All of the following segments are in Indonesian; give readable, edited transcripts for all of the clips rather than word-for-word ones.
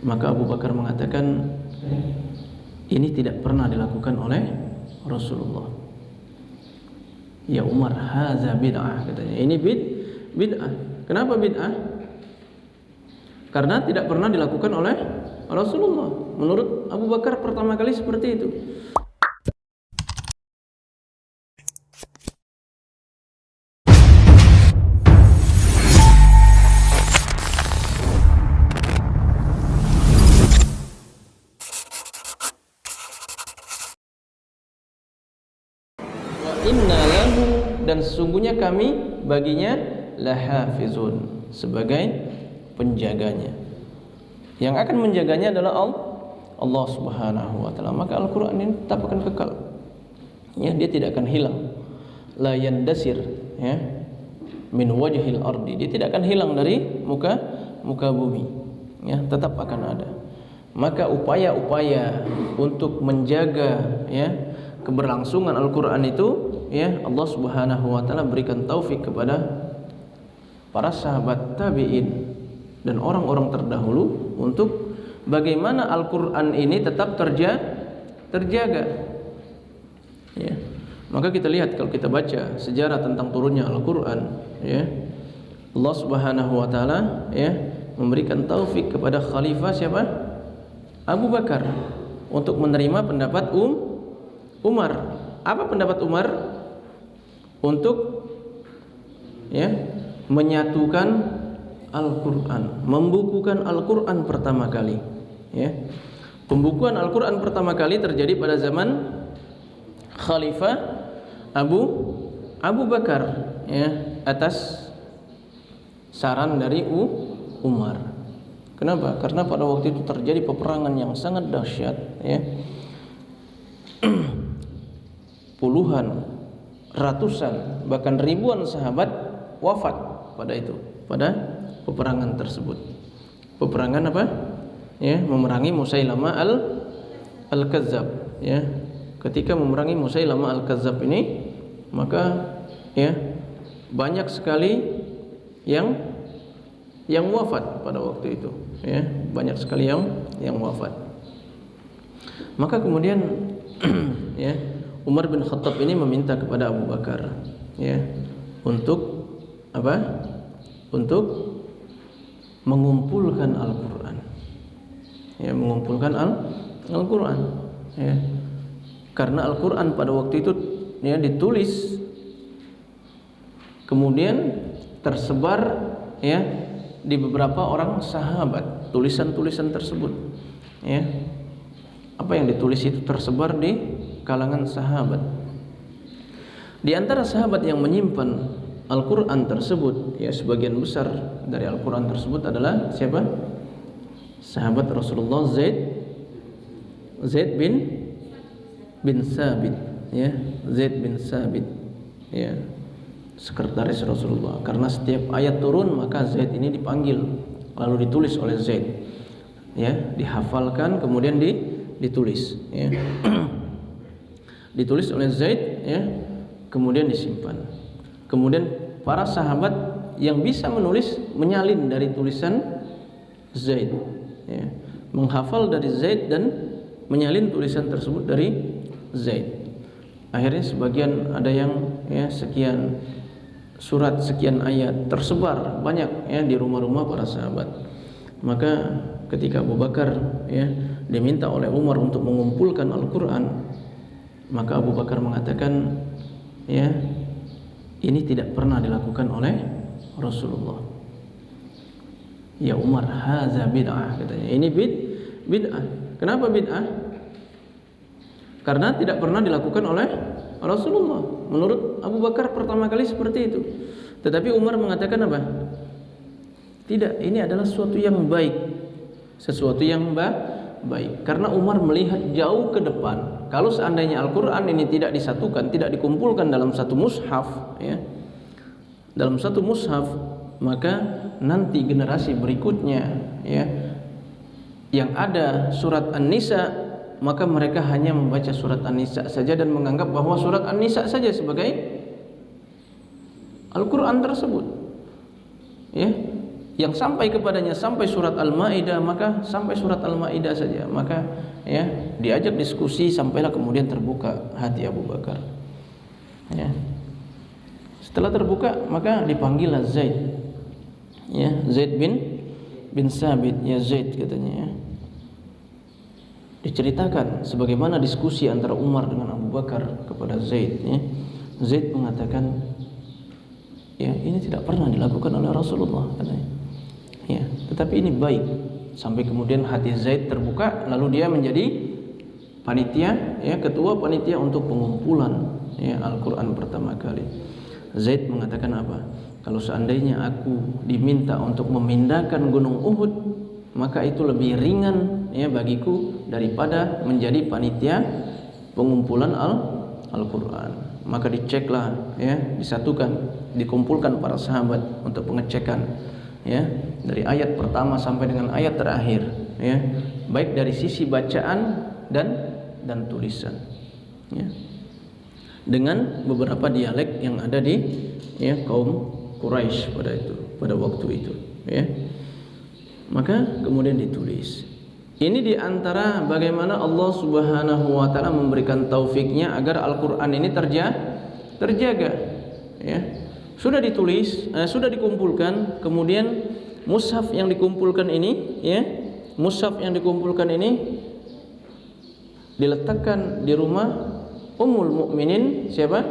Maka Abu Bakar mengatakan, ini tidak pernah dilakukan oleh Rasulullah. Ya Umar, haza bid'ah, katanya. Ini bid'ah. Kenapa bid'ah? Karena tidak pernah dilakukan oleh Rasulullah. Menurut Abu Bakar pertama kali seperti itu. Inna lahu, dan sesungguhnya kami baginya lahafizun, sebagai penjaganya. Yang akan menjaganya adalah Allah Subhanahu wa taala. Maka Al-Qur'an ini tetap akan kekal. Ya, dia tidak akan hilang. La yandasir, ya, min wajhil ardi. Dia tidak akan hilang dari muka bumi. Ya, tetap akan ada. Maka upaya-upaya untuk menjaga, ya, keberlangsungan Al-Qur'an itu, ya, Allah Subhanahu wa taala berikan taufik kepada para sahabat tabi'in dan orang-orang terdahulu untuk bagaimana Al-Qur'an ini tetap terjaga. Ya. Maka kita lihat, kalau kita baca sejarah tentang turunnya Al-Qur'an, ya, Allah Subhanahu wa taala, ya, memberikan taufik kepada khalifah siapa? Abu Bakar untuk menerima pendapat Umar. Apa pendapat Umar? Untuk, ya, menyatukan Al-Qur'an, membukukan Al-Qur'an pertama kali, ya. Pembukuan Al-Qur'an pertama kali terjadi pada zaman Khalifah Abu Bakar, ya, atas saran dari Umar. Kenapa? Karena pada waktu itu terjadi peperangan yang sangat dahsyat, ya. Puluhan, ratusan, bahkan ribuan sahabat wafat pada peperangan tersebut. Peperangan apa? Ya, memerangi Musailamah al-Kadzdzab, ya. Ketika memerangi Musailamah al-Kadzdzab ini, maka, ya, banyak sekali yang wafat pada waktu itu, ya. Banyak sekali yang wafat. Maka kemudian ya, Umar bin Khattab ini meminta kepada Abu Bakar, ya, untuk apa? Untuk mengumpulkan Al-Qur'an. Ya, mengumpulkan Al-Qur'an, ya. Karena Al-Qur'an pada waktu itu, ya, ditulis kemudian tersebar, ya, di beberapa orang sahabat, tulisan-tulisan tersebut, ya. Apa yang ditulis itu tersebar di kalangan sahabat. Di antara sahabat yang menyimpan Al-Qur'an tersebut, ya, sebagian besar dari Al-Qur'an tersebut adalah siapa? Sahabat Rasulullah, Zaid bin Sabit, ya. Zaid bin Sabit, ya, sekretaris Rasulullah. Karena setiap ayat turun, maka Zaid ini dipanggil lalu ditulis oleh Zaid, ya, dihafalkan kemudian ditulis, ya. Ditulis oleh Zaid, ya, kemudian disimpan. Kemudian para sahabat yang bisa menulis menyalin dari tulisan Zaid, ya, menghafal dari Zaid dan menyalin tulisan tersebut dari Zaid. Akhirnya sebagian ada yang, ya, sekian surat, sekian ayat tersebar banyak, ya, di rumah-rumah para sahabat. Maka ketika Abu Bakar, ya, diminta oleh Umar untuk mengumpulkan Al-Qur'an, maka Abu Bakar mengatakan, ya, ini tidak pernah dilakukan oleh Rasulullah. Ya Umar, haza bid'ah, katanya. Ini bid'ah. Kenapa bid'ah? Karena tidak pernah dilakukan oleh Rasulullah. Menurut Abu Bakar pertama kali seperti itu. Tetapi Umar mengatakan apa? Tidak, ini adalah sesuatu yang baik. Sesuatu yang baik. Karena Umar melihat jauh ke depan. Kalau seandainya Al-Qur'an ini tidak disatukan, tidak dikumpulkan dalam satu mushaf, ya, dalam satu mushaf, maka nanti generasi berikutnya, ya, yang ada surat An-Nisa, maka mereka hanya membaca surat An-Nisa saja dan menganggap bahwa surat An-Nisa saja sebagai Al-Qur'an tersebut, ya. yang sampai kepadanya sampai surat Al-Maidah, maka sampai surat Al-Maidah saja, maka ya diajak diskusi sampailah kemudian terbuka hati Abu Bakar. Ya. Setelah terbuka maka dipanggillah Zaid. Ya, Zaid bin Sabit, ya Zaid katanya ya. Diceritakan sebagaimana diskusi antara Umar dengan Abu Bakar kepada Zaid ya. Zaid mengatakan, ya ini tidak pernah dilakukan oleh Rasulullah katanya. Ya, tetapi ini baik. Sampai kemudian hati Zaid terbuka, lalu dia menjadi panitia, ya ketua panitia untuk pengumpulan ya Al-Quran pertama kali. Zaid mengatakan apa? Kalau seandainya aku diminta untuk memindahkan gunung Uhud, maka itu lebih ringan ya bagiku daripada menjadi panitia pengumpulan Al-Quran. Maka diceklah ya, disatukan, dikumpulkan para sahabat untuk pengecekan ya dari ayat pertama sampai dengan ayat terakhir ya, baik dari sisi bacaan dan tulisan ya, dengan beberapa dialek yang ada di ya kaum Quraisy pada waktu itu ya. Maka kemudian ditulis. Ini diantara bagaimana Allah Subhanahu wa taala memberikan taufiknya agar Al-Qur'an ini terjaga ya. Sudah ditulis, sudah dikumpulkan, kemudian mushaf yang dikumpulkan ini ya, mushaf yang dikumpulkan ini diletakkan di rumah Ummul Mukminin siapa?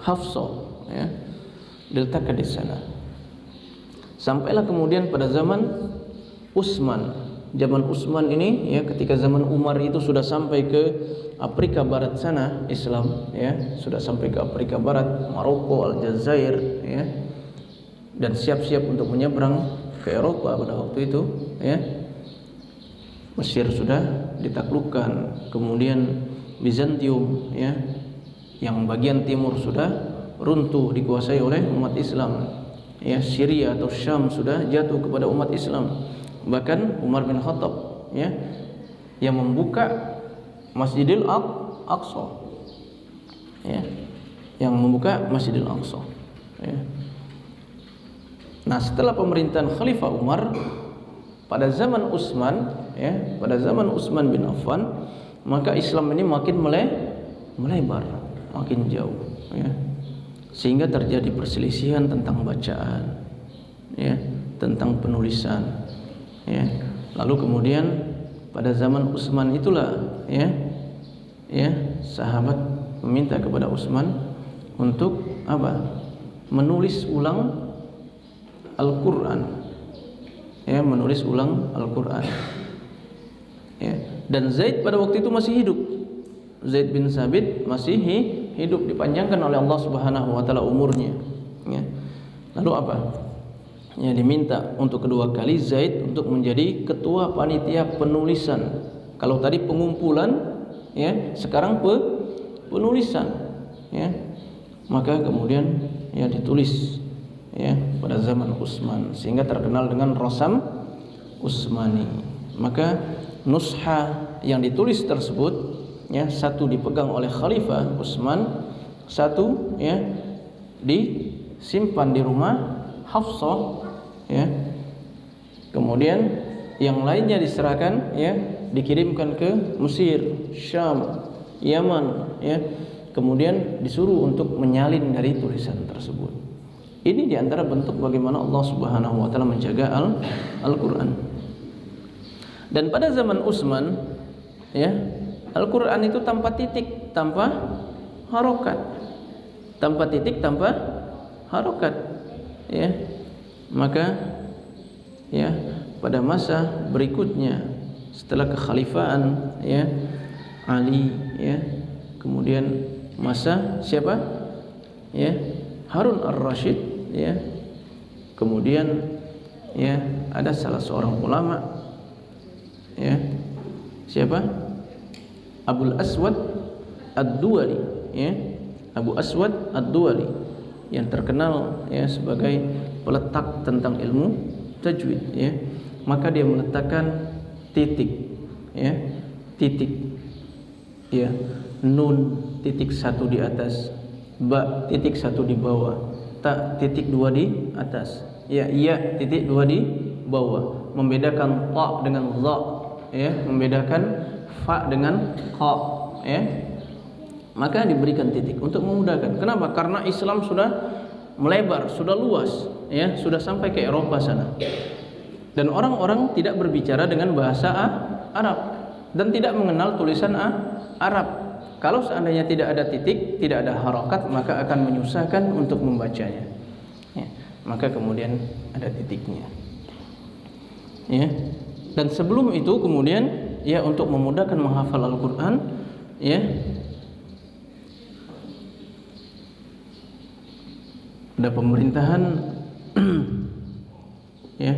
Hafsah ya. Diletakkan di sana. Sampailah kemudian pada zaman Utsman. Zaman Utsman ini ya, ketika zaman Umar itu sudah sampai ke Afrika Barat sana Islam ya, sudah sampai ke Afrika Barat, Maroko, Aljazair ya, dan siap-siap untuk menyeberang ke Eropa pada waktu itu ya. Mesir sudah ditaklukkan, kemudian Bizantium ya, yang bagian timur sudah runtuh dikuasai oleh umat Islam ya. Syria atau Syam sudah jatuh kepada umat Islam. Bahkan Umar bin Khattab ya, yang membuka Masjidil Aqsa ya, yang membuka Masjidil Aqsa ya. Nah, setelah pemerintahan Khalifah Umar pada zaman Utsman ya, pada zaman Utsman bin Affan, maka Islam ini makin melebar, makin jauh ya. Sehingga terjadi perselisihan tentang bacaan ya, tentang penulisan ya. Lalu kemudian pada zaman Utsman itulah ya, sahabat meminta kepada Utsman untuk apa? Menulis ulang Al-Qur'an ya, menulis ulang Al-Qur'an ya. Dan Zaid pada waktu itu masih hidup. Zaid bin Sabit masih hidup, dipanjangkan oleh Allah Subhanahu wa taala umurnya ya. Lalu apa? Ya, diminta untuk kedua kali Zaid untuk menjadi ketua panitia penulisan. Kalau tadi pengumpulan ya, sekarang penulisan ya. Maka kemudian ya ditulis ya pada zaman Utsman sehingga terkenal dengan Rasam Utsmani. Maka nushah yang ditulis tersebut ya, satu dipegang oleh Khalifah Utsman, satu ya disimpan di rumah Hafsah ya. Kemudian yang lainnya diserahkan ya, dikirimkan ke Mesir, Syam, Yaman ya. Kemudian disuruh untuk menyalin dari tulisan tersebut. Ini diantara bentuk bagaimana Allah Subhanahu wa taala menjaga Al-Qur'an. Dan pada zaman Utsman ya, Al-Qur'an itu tanpa titik, tanpa harokat. Tanpa titik, tanpa harokat ya. Maka ya pada masa berikutnya setelah kekhalifahan ya Ali ya, kemudian masa siapa? Ya, Harun ar-Rasyid ya. Kemudian ya ada salah seorang ulama ya. Siapa? Abul Aswad Ad-Duwali ya. Abu Aswad Ad-Duwali yang terkenal ya sebagai peletak tentang ilmu tajwid ya. Maka dia meletakkan titik ya, titik ya, nun titik satu di atas, ba titik satu di bawah, ta titik dua di atas ya iya titik dua di bawah, membedakan ta dengan za, ya, membedakan fa dengan kha, ya, maka diberikan titik untuk memudahkan. Kenapa? Karena Islam sudah melebar, sudah luas, ya, sudah sampai ke Eropa sana. Dan orang-orang tidak berbicara dengan bahasa Arab dan tidak mengenal tulisan Arab. Kalau seandainya tidak ada titik, tidak ada harokat, maka akan menyusahkan untuk membacanya. Ya, maka kemudian ada titiknya. Ya. Dan sebelum itu kemudian, ya, untuk memudahkan menghafal Al-Quran, ya, ada pemerintahan, ya,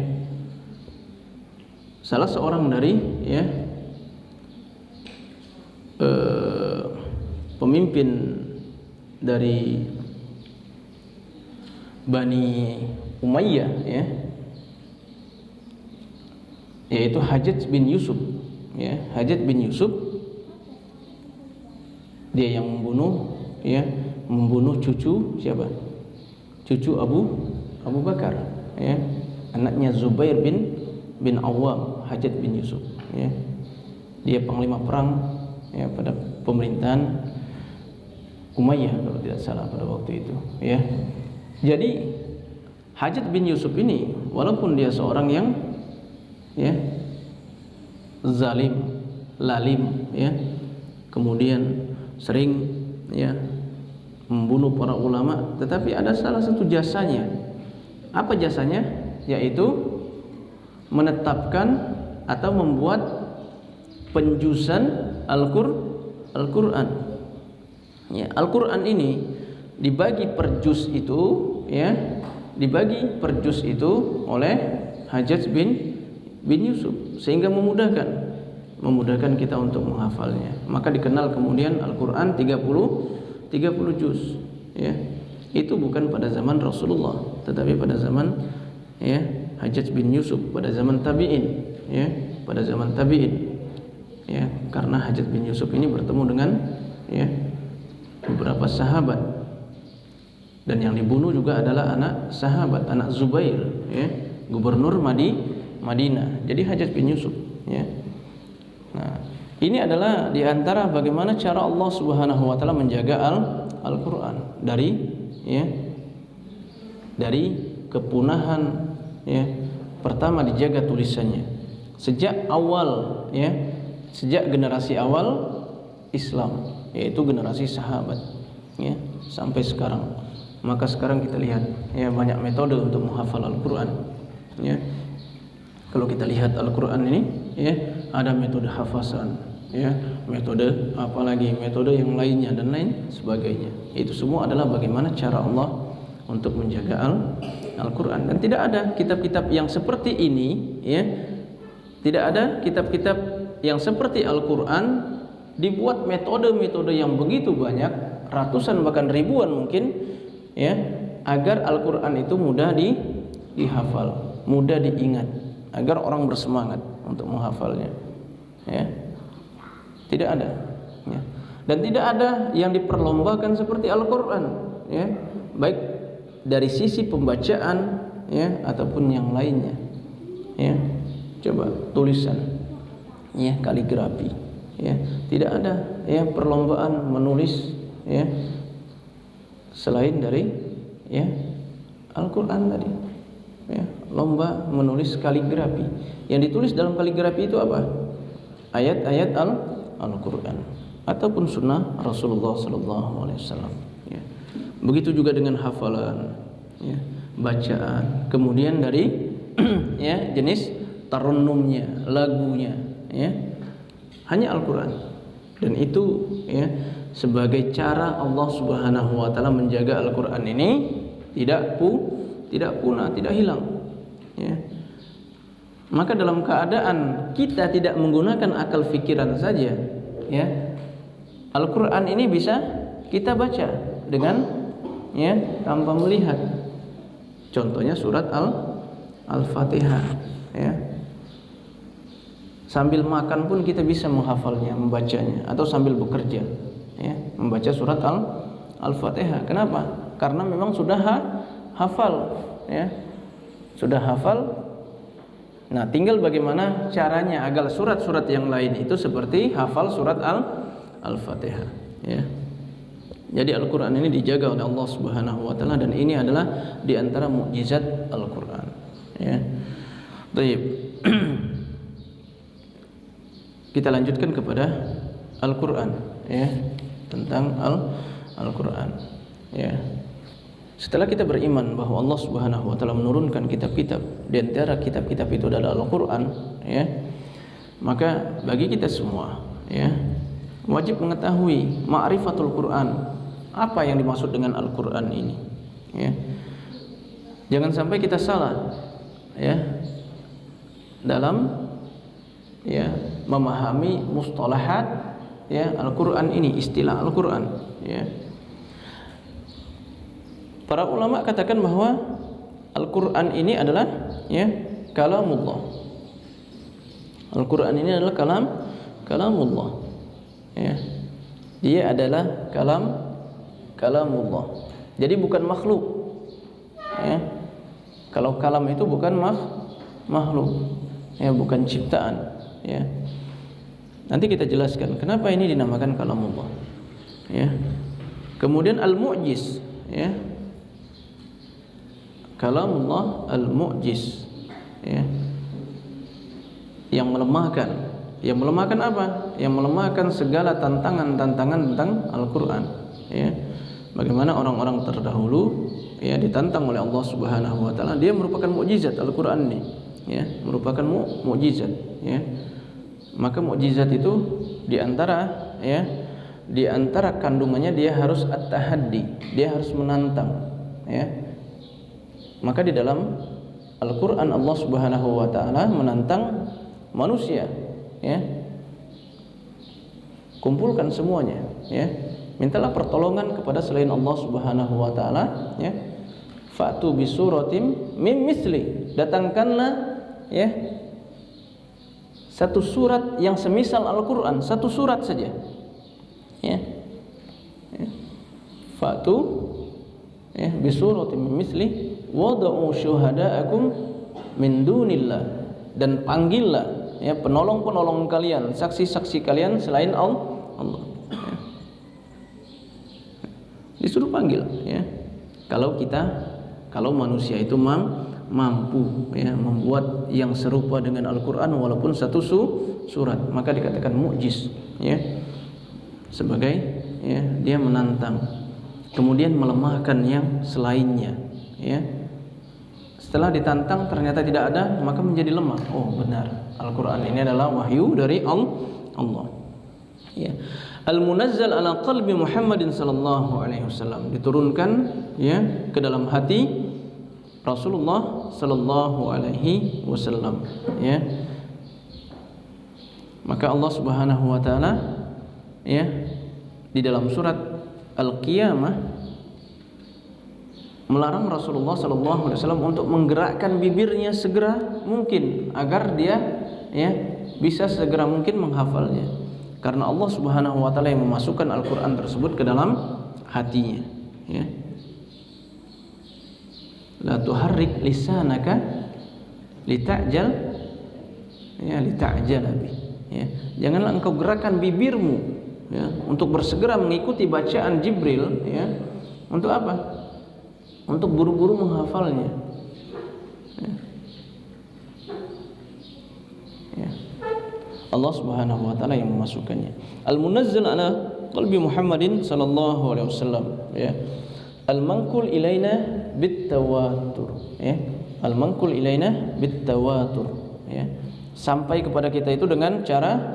salah seorang dari, ya, pemimpin dari Bani Umayyah, ya, yaitu Hajjaj bin Yusuf, ya, Hajjaj bin Yusuf, dia yang membunuh, ya, membunuh cucu siapa? Cucu Abu Bakar, ya, anaknya Zubair bin Awam, Hajjaj bin Yusuf, ya. Dia panglima perang, ya, pada pemerintahan Umayyah kalau tidak salah pada waktu itu, ya. Jadi Hajjaj bin Yusuf ini walaupun dia seorang yang, ya, zalim, lalim, ya, kemudian sering, ya, membunuh para ulama, tetapi ada salah satu jasanya. Apa jasanya? Yaitu menetapkan atau membuat penjusan Al-Quran. Ya, Al-Quran ini dibagi per juz itu, ya, dibagi per juz itu oleh Hajjaj bin Yusuf, sehingga memudahkan kita untuk menghafalnya. Maka dikenal kemudian Al-Quran 30 juz, ya. Itu bukan pada zaman Rasulullah, tetapi pada zaman, ya, Hajjaj bin Yusuf, pada zaman tabi'in, ya, pada zaman tabi'in, ya, karena Hajjaj bin Yusuf ini bertemu dengan, ya, beberapa sahabat, dan yang dibunuh juga adalah anak sahabat, anak Zubair, ya, gubernur Madinah. Jadi Hajjaj bin Yusuf, ya. Nah, ini adalah diantara bagaimana cara Allah Subhanahu wa taala menjaga Al-Quran dari, ya, dari kepunahan, ya. Pertama dijaga tulisannya sejak awal, ya, sejak generasi awal Islam, yaitu generasi sahabat, ya, sampai sekarang. Maka sekarang kita lihat, ya, banyak metode untuk menghafal Al-Quran, ya. Kalau kita lihat Al-Quran ini, ya, ada metode hafasan, ya, metode apalagi metode yang lainnya dan lain sebagainya. Itu semua adalah bagaimana cara Allah untuk menjaga Al-Quran. Dan tidak ada kitab-kitab yang seperti ini, ya, tidak ada kitab-kitab yang seperti Al-Quran dibuat metode-metode yang begitu banyak, ratusan bahkan ribuan mungkin, ya, agar Al-Quran itu mudah dihafal, mudah diingat, agar orang bersemangat untuk menghafalnya, ya. Tidak ada, ya. Dan tidak ada yang diperlombakan seperti Al-Quran, ya, baik dari sisi pembacaan, ya, ataupun yang lainnya, ya. Coba tulisan, ya, kaligrafi, ya, tidak ada, ya, perlombaan menulis, ya, selain dari, ya, Al-Quran tadi, ya, lomba menulis kaligrafi. Yang ditulis dalam kaligrafi itu apa? Ayat-ayat Al-Quran ataupun sunnah Rasulullah SAW, ya. Begitu juga dengan hafalan, ya, bacaan, kemudian dari ya, jenis tarannumnya, lagunya, ya, hanya Al-Quran. Dan itu, ya, sebagai cara Allah Subhanahu wa taala menjaga Al-Quran ini tidak punah, tidak hilang, ya. Maka dalam keadaan kita tidak menggunakan akal fikiran saja, ya, Al-Quran ini bisa kita baca dengan, ya, tanpa melihat. Contohnya surat Al-Fatihah, ya. Sambil makan pun kita bisa menghafalnya, membacanya, atau sambil bekerja, ya, membaca surat Al-Fatihah. Kenapa? Karena memang sudah hafal, ya. sudah hafal. Nah, tinggal bagaimana caranya agar surat-surat yang lain itu seperti hafal surat Al-Fatihah, ya. Jadi Al-Qur'an ini dijaga oleh Allah Subhanahu wa taala, dan ini adalah di antara mukjizat Al-Qur'an, ya. Baik. Kita lanjutkan kepada Al-Qur'an, ya, tentang Al-Qur'an, ya. Setelah kita beriman bahwa Allah Subhanahu wa taala menurunkan kitab-kitab, di antara kitab-kitab itu adalah Al-Qur'an, ya, maka bagi kita semua, ya, wajib mengetahui ma'rifatul Qur'an, apa yang dimaksud dengan Al-Qur'an ini, ya. Jangan sampai kita salah, ya, dalam, ya, memahami mustalahat, ya, Al-Qur'an ini, istilah Al-Qur'an, ya. Para ulama katakan bahwa Al-Qur'an ini adalah, ya, kalamullah. Al-Qur'an ini adalah kalamullah, ya. Dia adalah kalamullah. Jadi bukan makhluk, ya. Kalau kalam itu bukan makhluk, ya, bukan ciptaan, ya. Nanti kita jelaskan kenapa ini dinamakan kalamullah, ya. Kemudian al-mu'jiz, ya. Kalamullah al-mu'jiz, ya. Yang melemahkan apa? Yang melemahkan segala tantangan-tantangan tentang Al-Qur'an, ya. Bagaimana orang-orang terdahulu, ya, ditantang oleh Allah Subhanahu wa taala, dia merupakan mukjizat Al-Qur'an ini, ya, merupakan mukjizat, ya. Maka mukjizat itu di antara, ya, di antara kandungannya dia harus at-tahaddi, dia harus menantang, ya. Maka di dalam Al-Qur'an Allah Subhanahu wa taala menantang manusia, ya. Kumpulkan semuanya, ya. Mintalah pertolongan kepada selain Allah Subhanahu wa taala, ya. Fa'tu bi suratim mim misli, datangkanlah, ya, satu surat yang semisal Al-Qur'an, satu surat saja, ya. Fa'tu, ya, bi suratim mim misli wada'u syuhada'akum min dunillah, dan panggillah, ya, penolong-penolong kalian, saksi-saksi kalian selain Allah, ya. Disuruh panggil, ya. Kalau manusia itu mampu, ya, membuat yang serupa dengan Al-Qur'an walaupun satu surat, maka dikatakan mukjiz, ya. Sebagai, ya, dia menantang, kemudian melemahkan yang selainnya, ya. Setelah ditantang ternyata tidak ada, maka menjadi lemah. Oh, benar, Al-Qur'an ini adalah wahyu dari Allah, ya. Al-munazzal ala qalbi Muhammadin sallallahu alaihi wasallam, diturunkan, ya, ke dalam hati Rasulullah sallallahu alaihi wasallam, ya. Maka Allah Subhanahu wa taala, ya, di dalam surat Al-Qiyamah melarang Rasulullah sallallahu alaihi wasallam untuk menggerakkan bibirnya segera mungkin agar dia, ya, bisa segera mungkin menghafalnya, karena Allah Subhanahu wa taala yang memasukkan Al-Qur'an tersebut ke dalam hatinya, ya. La tuharrik lisanaka lita'jal, ya, lita'jala bi, ya. Janganlah engkau gerakkan bibirmu, ya, untuk bersegera mengikuti bacaan Jibril, ya. Untuk apa? Untuk buru-buru menghafalnya, ya. Ya. Allah Subhanahu wa taala yang memasukkannya. Al-munazzal ala qalbi Muhammadin sallallahu alaihi wasallam, ya. Al-manqul ilaina bit-tawatur, ya. Al-manqul ilaina bit-tawatur, ya. Sampai kepada kita itu dengan cara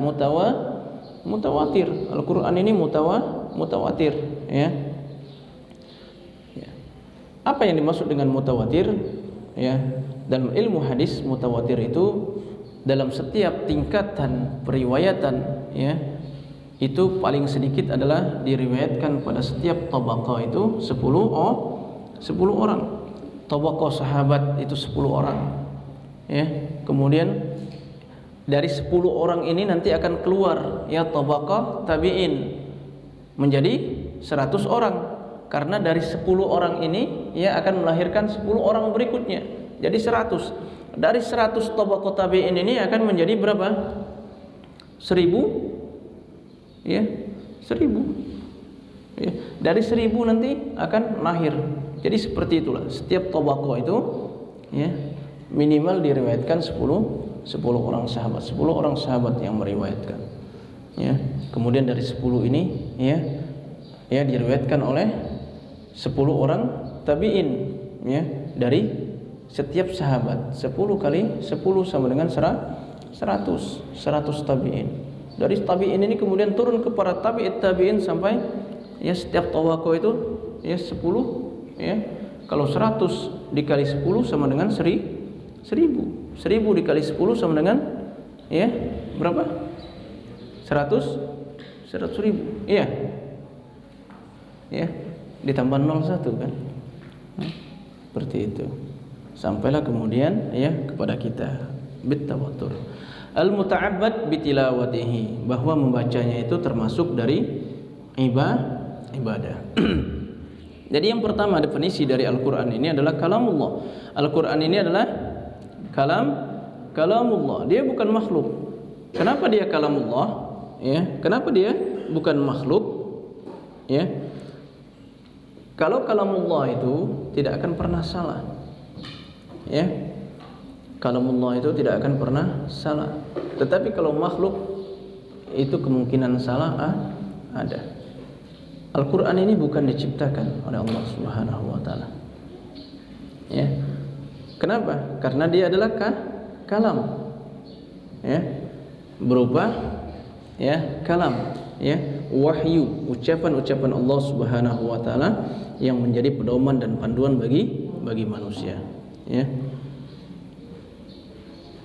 mutawatir. Al-Qur'an ini mutawatir, ya. Apa yang dimaksud dengan mutawatir, ya? Dalam ilmu hadis, mutawatir itu dalam setiap tingkatan periwayatan, ya, itu paling sedikit adalah diriwayatkan pada setiap tabaqah itu 10 orang. Tabaqah sahabat itu 10 orang, ya. Kemudian dari 10 orang ini nanti akan keluar, ya, tabaqah tabi'in menjadi 100 orang. Karena dari 10 orang ini, ya, akan melahirkan 10 orang berikutnya. jadi 100. Dari 100 tabaqat tabi'in ini akan menjadi berapa? 1000, ya, 1000. Ya, dari 1000 nanti akan lahir. Jadi seperti itulah. Setiap tabaqah itu, ya, minimal diriwayatkan 10 orang sahabat, 10 orang sahabat yang meriwayatkan. Ya, kemudian dari 10 ini, ya diriwayatkan oleh 10 orang tabi'in, ya, dari setiap sahabat. 10 kali 10 sama dengan 100 tabi'in. Dari tabi'in ini kemudian turun ke para tabi'in sampai, ya, setiap tabaqah itu, ya, 10, ya. Kalau 100 dikali 10 sama dengan 1000. 1000 dikali 10 sama dengan, ya, berapa? 100.000. Iya. Ya, ditambah 01 kan. Seperti itu. Sampailah kemudian, ya, kepada kita bitawatur. Al-muta'abbad bitilawatihi, bahwa membacanya itu termasuk dari ibadah. Jadi yang pertama definisi dari Al-Qur'an ini adalah kalamullah. Al-Qur'an ini adalah kalamullah. Dia bukan makhluk. Kenapa dia kalamullah? Ya, kenapa dia bukan makhluk? Ya. Kalau kalamullah itu tidak akan pernah salah. Ya. Kalamullah itu tidak akan pernah salah. Tetapi kalau makhluk itu kemungkinan salah ada. Al-Quran ini bukan diciptakan oleh Allah Subhanahu wa Ta'ala. Ya. Kenapa? Karena dia adalah kalam. Ya. Berupa, ya, kalam, ya, wahyu, ucapan-ucapan Allah Subhanahu wa Ta'ala yang menjadi pedoman dan panduan bagi manusia. Ya.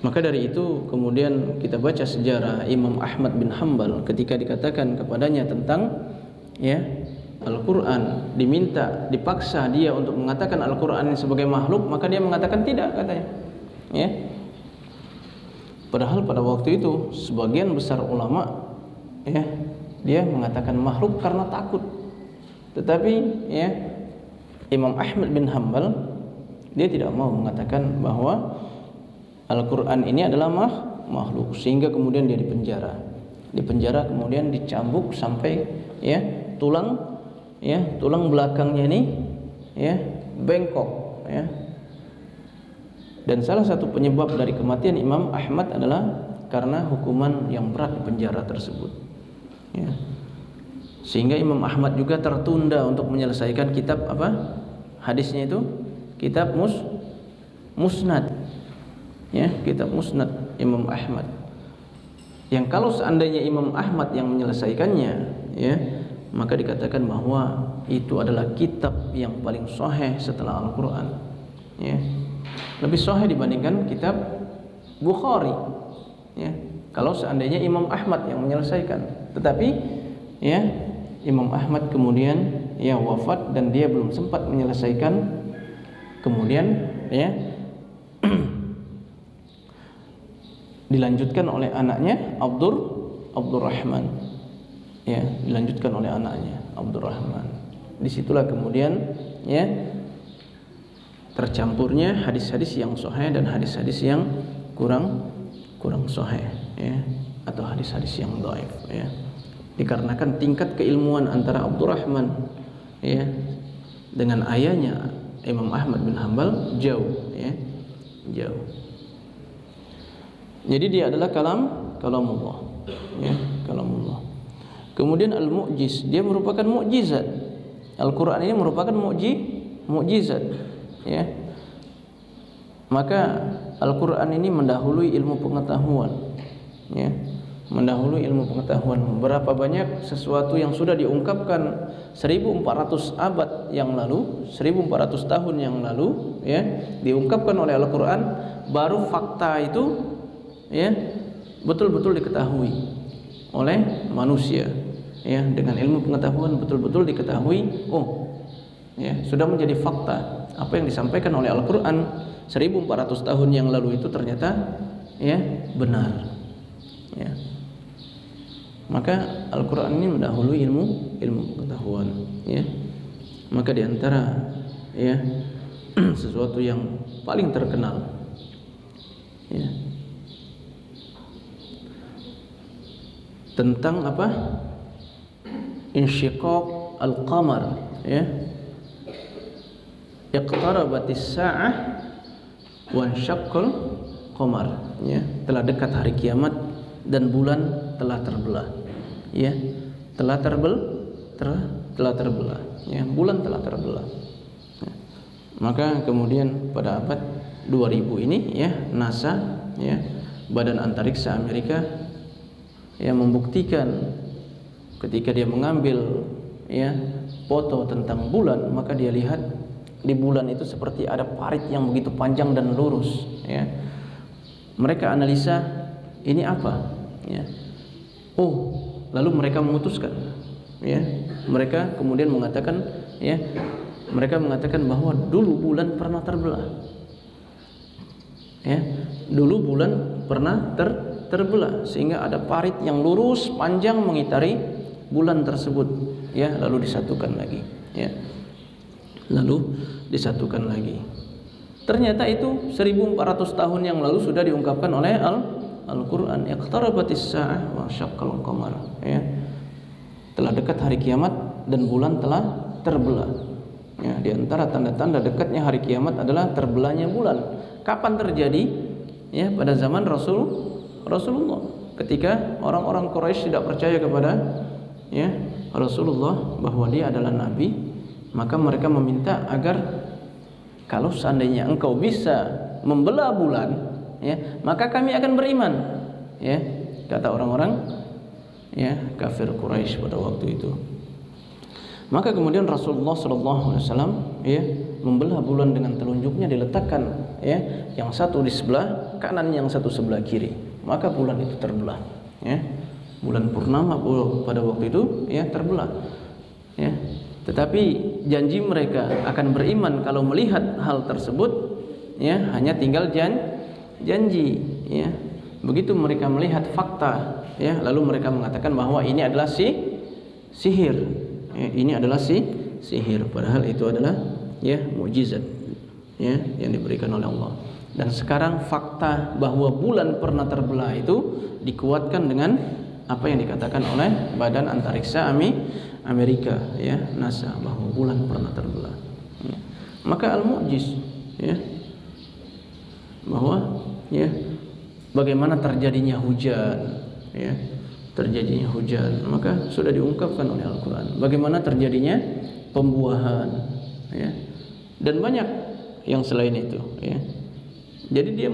Maka dari itu kemudian kita baca sejarah Imam Ahmad bin Hanbal ketika dikatakan kepadanya tentang, ya, Al-Quran, dipaksa dia untuk mengatakan Al-Quran ini sebagai makhluk, maka dia mengatakan tidak, katanya. Ya. Padahal pada waktu itu sebagian besar ulama, ya, dia mengatakan makhluk karena takut. Tetapi, ya, Imam Ahmad bin Hanbal dia tidak mau mengatakan bahwa Al-Quran ini adalah makhluk, sehingga kemudian dia dipenjara, kemudian dicambuk sampai, ya, tulang belakangnya ini, ya, bengkok, ya. Dan salah satu penyebab dari kematian Imam Ahmad adalah karena hukuman yang berat di penjara tersebut. Ya. Sehingga Imam Ahmad juga tertunda untuk menyelesaikan kitab apa? Hadisnya itu kitab Musnad. Ya, kitab Musnad Imam Ahmad. Yang kalau seandainya Imam Ahmad yang menyelesaikannya, ya, maka dikatakan bahwa itu adalah kitab yang paling sahih setelah Al-Quran. Ya. Lebih sahih dibandingkan kitab Bukhari. Ya. Kalau seandainya Imam Ahmad yang menyelesaikan, tetapi, ya, Imam Ahmad kemudian, ya, wafat dan dia belum sempat menyelesaikan. Kemudian, ya, dilanjutkan oleh anaknya Abdurrahman. Ya, dilanjutkan oleh anaknya Abdurrahman. Disitulah kemudian, ya, tercampurnya hadis-hadis yang sahih dan hadis-hadis yang kurang sahih, ya, atau hadis-hadis yang dhaif, ya. Dikarenakan tingkat keilmuan antara Abdurrahman, ya, dengan ayahnya Imam Ahmad bin Hanbal jauh, ya, jauh. Jadi dia adalah kalamullah, ya, kalamullah. Kemudian al-mu'jiz, dia merupakan mukjizat. Al-Quran ini merupakan mukjizat, ya. Maka Al-Quran ini mendahului ilmu pengetahuan, ya, mendahului ilmu pengetahuan. Berapa banyak sesuatu yang sudah diungkapkan 1400 abad yang lalu, 1400 tahun yang lalu, ya, diungkapkan oleh Al-Quran, baru fakta itu, ya, betul-betul diketahui oleh manusia, ya, dengan ilmu pengetahuan betul-betul diketahui, oh, ya, sudah menjadi fakta apa yang disampaikan oleh Al-Quran 1400 tahun yang lalu itu ternyata, ya, benar, ya. Maka Al-Quran ini mendahului ilmu pengetahuan, ya. Maka diantara, ya, sesuatu yang paling terkenal, ya, tentang apa? Insyiqaq al-qamar, ya. Iqtarabatis sa'ah wa insyaqqal qamar, ya. Telah dekat hari kiamat dan bulan telah terbelah, ya. Telah terbelah, ya. Bulan telah terbelah. Ya. Maka kemudian pada abad 2000 ini, ya, NASA, ya, Badan Antariksa Amerika, ya, membuktikan ketika dia mengambil, ya, foto tentang bulan, maka dia lihat di bulan itu seperti ada parit yang begitu panjang dan lurus, ya. Mereka analisa ini apa, ya. Oh, lalu mereka memutuskan, ya. Mereka kemudian mengatakan, ya, mereka mengatakan bahwa dulu bulan pernah terbelah, ya. Dulu bulan pernah terbelah sehingga ada parit yang lurus panjang mengitari bulan tersebut, ya, lalu disatukan lagi, ya. Lalu disatukan lagi. Ternyata itu 1400 tahun yang lalu sudah diungkapkan oleh Al-Qur'an. Iqtarabatis sa'ah wa syaqqal qamar, ya. Telah dekat hari kiamat dan bulan telah terbelah. Ya, di antara tanda-tanda dekatnya hari kiamat adalah terbelahnya bulan. Kapan terjadi? Ya, pada zaman Rasulullah. Ketika orang-orang Quraisy tidak percaya kepada, ya, Rasulullah bahwa dia adalah nabi, maka mereka meminta agar kalau seandainya engkau bisa membelah bulan, ya, maka kami akan beriman, ya, kata orang-orang, ya, kafir Quraisy pada waktu itu. Maka kemudian Rasulullah SAW, ya, membelah bulan dengan telunjuknya, diletakkan, ya, yang satu di sebelah kanan, yang satu sebelah kiri, maka bulan itu terbelah, ya. Bulan purnama pada waktu itu, ya, terbelah, ya. Tetapi janji mereka akan beriman kalau melihat hal tersebut, ya, hanya tinggal janji, ya. Begitu mereka melihat fakta, ya, lalu mereka mengatakan bahwa ini adalah sihir, ya, ini adalah sihir, padahal itu adalah, ya, mukjizat, ya, yang diberikan oleh Allah. Dan sekarang fakta bahwa bulan pernah terbelah itu dikuatkan dengan apa yang dikatakan oleh Badan Antariksa Amerika, ya, NASA, bahwa bulan pernah terbelah, ya. Maka al-mu'jiz, ya, bahwa, ya, bagaimana terjadinya hujan, ya, terjadinya hujan, maka sudah diungkapkan oleh Al-Quran. Bagaimana terjadinya pembuahan, ya, dan banyak yang selain itu, ya. Jadi dia,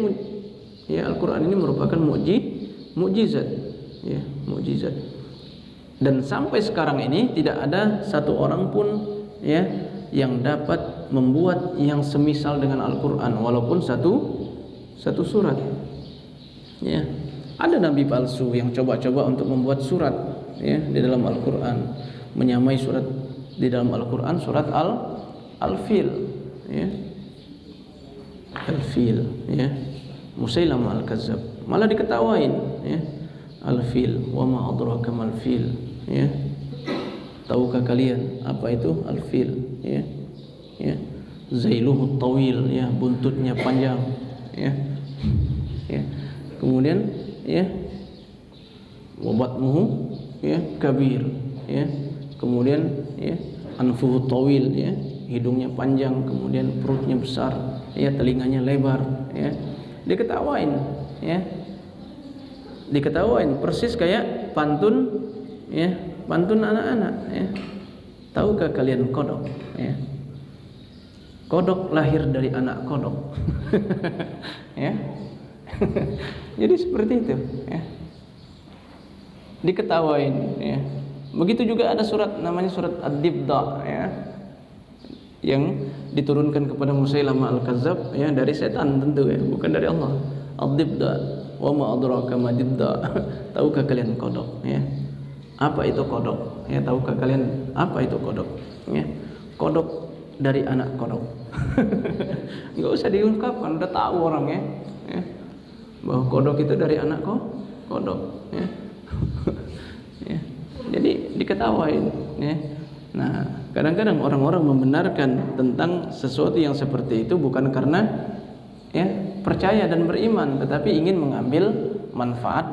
ya, Al-Quran ini merupakan mukjizat, ya, mukjizat. Dan sampai sekarang ini tidak ada satu orang pun, ya, yang dapat membuat yang semisal dengan Al-Quran, walaupun satu surat, ya. Ada nabi palsu yang coba-coba untuk membuat surat, ya, di dalam Al-Quran, menyamai surat di dalam Al-Quran, surat Al-Fil, ya, Al-Fil, ya, Musailamah Al-Kazzab, malah diketawain, ya, Al-Fil, wa ma adraka mal fil, ya. Tahukah kalian apa itu al-fil, ya, ya. Zailuhu tawil, ya, buntutnya panjang, ya, ya. Kemudian, ya, wa batnuhu, ya, kabir, ya. Kemudian, ya, anfuhu tawil, ya, hidungnya panjang, kemudian perutnya besar, ya, telinganya lebar, ya. Diketawain, ya, diketawain persis kayak pantun, ya, pantun anak-anak, ya. Tahukah kalian kodok, ya? Kodok lahir dari anak kodok. Ya. Jadi seperti itu, ya. Diketawain, ya. Begitu juga ada surat namanya surat Ad-Dibda, ya, yang diturunkan kepada Musailamah Al-Kazzab, ya, dari setan tentu, ya, bukan dari Allah. Ad-Dibda, wa ma adraka ma dibda. Tahukah kalian kodok, ya? Apa itu kodok? Ya, tahukah kalian apa itu kodok? Ya. Kodok dari anak kodok. Enggak usah diungkapkan, udah tahu orangnya, ya, bahwa kodok itu dari anak kodok, ya. Ya. Jadi diketawain, ya. Nah, kadang-kadang orang-orang membenarkan tentang sesuatu yang seperti itu bukan karena percaya dan beriman, tetapi ingin mengambil manfaat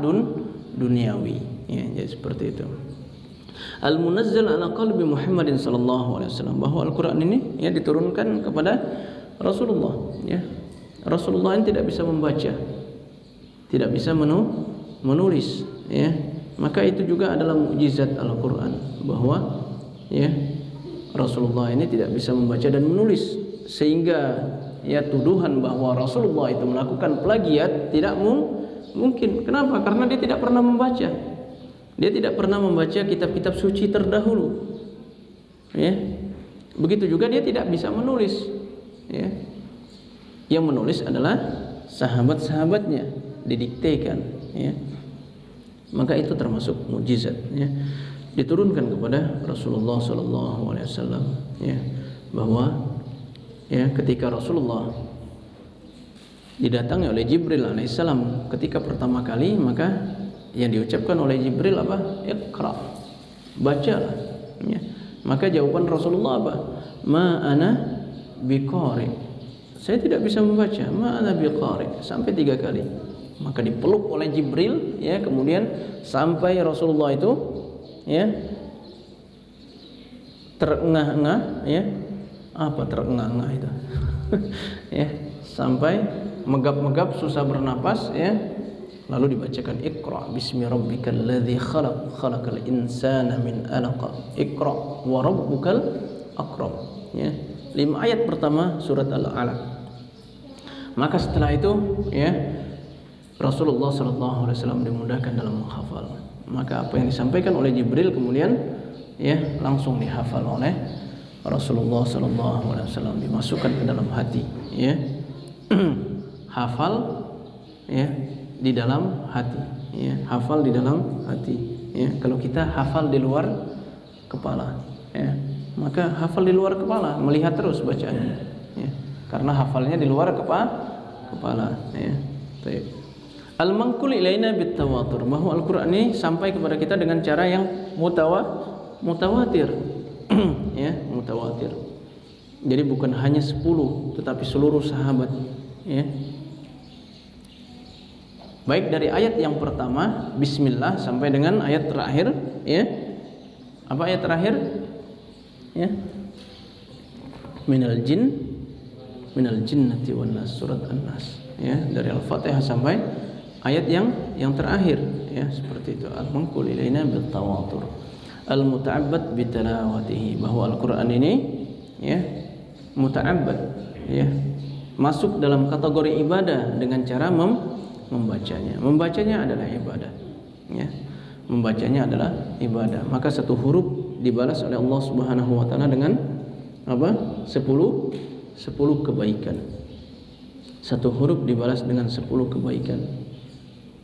duniawi. Ya, jadi seperti itu. Al-munazzal ala qalbi Muhammadin sallallahu alaihi wasallam, bahwa Al-Qur'an ini diturunkan kepada Rasulullah, Rasulullah yang tidak bisa membaca, tidak bisa menulis, maka itu juga adalah mukjizat Al-Qur'an, bahwa Rasulullah ini tidak bisa membaca dan menulis, sehingga tuduhan bahwa Rasulullah itu melakukan plagiat tidak mungkin. Kenapa? Karena dia tidak pernah membaca. Dia tidak pernah membaca kitab-kitab suci terdahulu. Begitu juga dia tidak bisa menulis. Yang menulis adalah sahabat-sahabatnya, didiktekan. Maka itu termasuk mukjizat. Diturunkan kepada Rasulullah sallallahu alaihi wasallam, bahwa ketika Rasulullah didatangi oleh Jibril alaihissalam ketika pertama kali, maka yang diucapkan oleh Jibril apa? Iqra, bacalah. Maka jawaban Rasulullah apa? Ma ana biqari, saya tidak bisa membaca. Ma ana biqari, sampai 3 kali. Maka dipeluk oleh Jibril, kemudian sampai Rasulullah itu terengah-engah, apa terengah-engah itu? Sampai megap-megap, susah bernapas, lalu dibacakan Iqra bismi rabbikal ladzi khalaq, khalaqal insana min 'alaq, Iqra wa rabbukal akram. 5 ayat pertama surat Al-Alaq. Maka setelah itu Rasulullah sallallahu alaihi wasallam dimudahkan dalam menghafal. Maka apa yang disampaikan oleh Jibril kemudian langsung dihafal oleh Rasulullah sallallahu alaihi wasallam, dimasukkan ke dalam hati, hafal di dalam hati, hafal di dalam hati. Kalau kita hafal di luar kepala, maka hafal di luar kepala, melihat terus bacaannya, karena hafalnya di luar kepala. Al-manqul ilaina bitawatur, bahwa Al-Qur'an ini sampai kepada kita dengan cara yang mutawatir. Mutawatir. Jadi bukan hanya 10, tetapi seluruh sahabat, baik dari ayat yang pertama bismillah sampai dengan ayat terakhir, apa ayat terakhir? Minal jinnati wan nas, surat An-Nas, dari Al-Fatihah sampai ayat yang terakhir, seperti itu. Al-manqul ilaina bil tawatur, al-muta'abbad bi tilawatihi, bahwa Al-Qur'an ini muta'abbad, masuk dalam kategori ibadah dengan cara membacanya. Membacanya adalah ibadah, membacanya adalah ibadah. Maka satu huruf dibalas oleh Allah Subhanahu wa taala dengan apa? 10 kebaikan. Satu huruf dibalas dengan 10 kebaikan.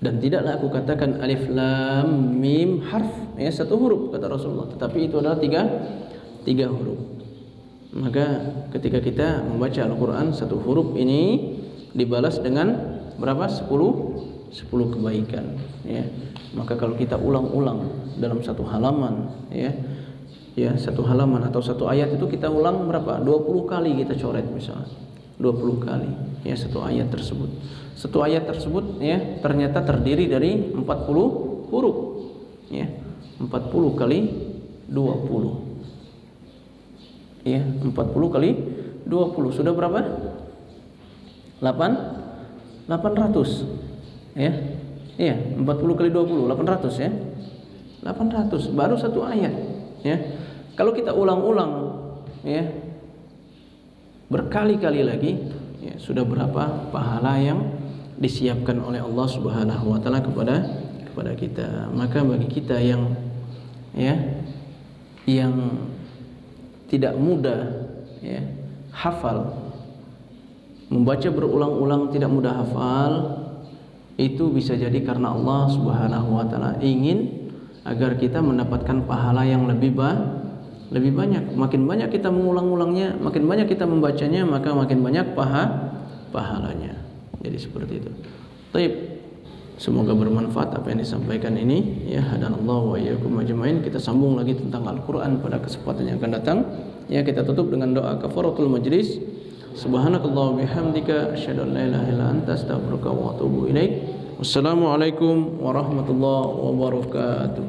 Dan tidaklah aku katakan alif lam mim harf, satu huruf kata Rasulullah, tetapi itu adalah tiga huruf. Maka ketika kita membaca Al-Quran, satu huruf ini dibalas dengan berapa? 10 kebaikan. Maka kalau kita ulang-ulang dalam satu halaman, satu halaman atau satu ayat itu kita ulang berapa? 20 kali kita coret misalnya, 20 kali satu ayat tersebut. Satu ayat tersebut ternyata terdiri dari 40 huruf, 40 kali 20, 40 kali 20 sudah berapa? 800, 40 kali 20 800, 800 baru satu ayat. Kalau kita ulang-ulang berkali-kali lagi, sudah berapa pahala yang disiapkan oleh Allah Subhanahu wa taala kepada kita. Maka bagi kita yang tidak mudah hafal, membaca berulang-ulang tidak mudah hafal, itu bisa jadi karena Allah Subhanahu wa taala ingin agar kita mendapatkan pahala yang lebih banyak. Makin banyak kita mengulang-ulangnya, makin banyak kita membacanya, maka makin banyak pahalanya. Jadi seperti itu. Baik. Semoga bermanfaat apa yang disampaikan ini. Ya, hadanallahu wa iyyakum ajmain. Kita sambung lagi tentang Al-Qur'an pada kesempatan yang akan datang. Ya, kita tutup dengan doa kafaratul majlis. Subhanakallahumma bihamdika asyhadu an la ilaha illa anta astaghfiruka wa atubu ilaik. Wassalamualaikum warahmatullahi wabarakatuh.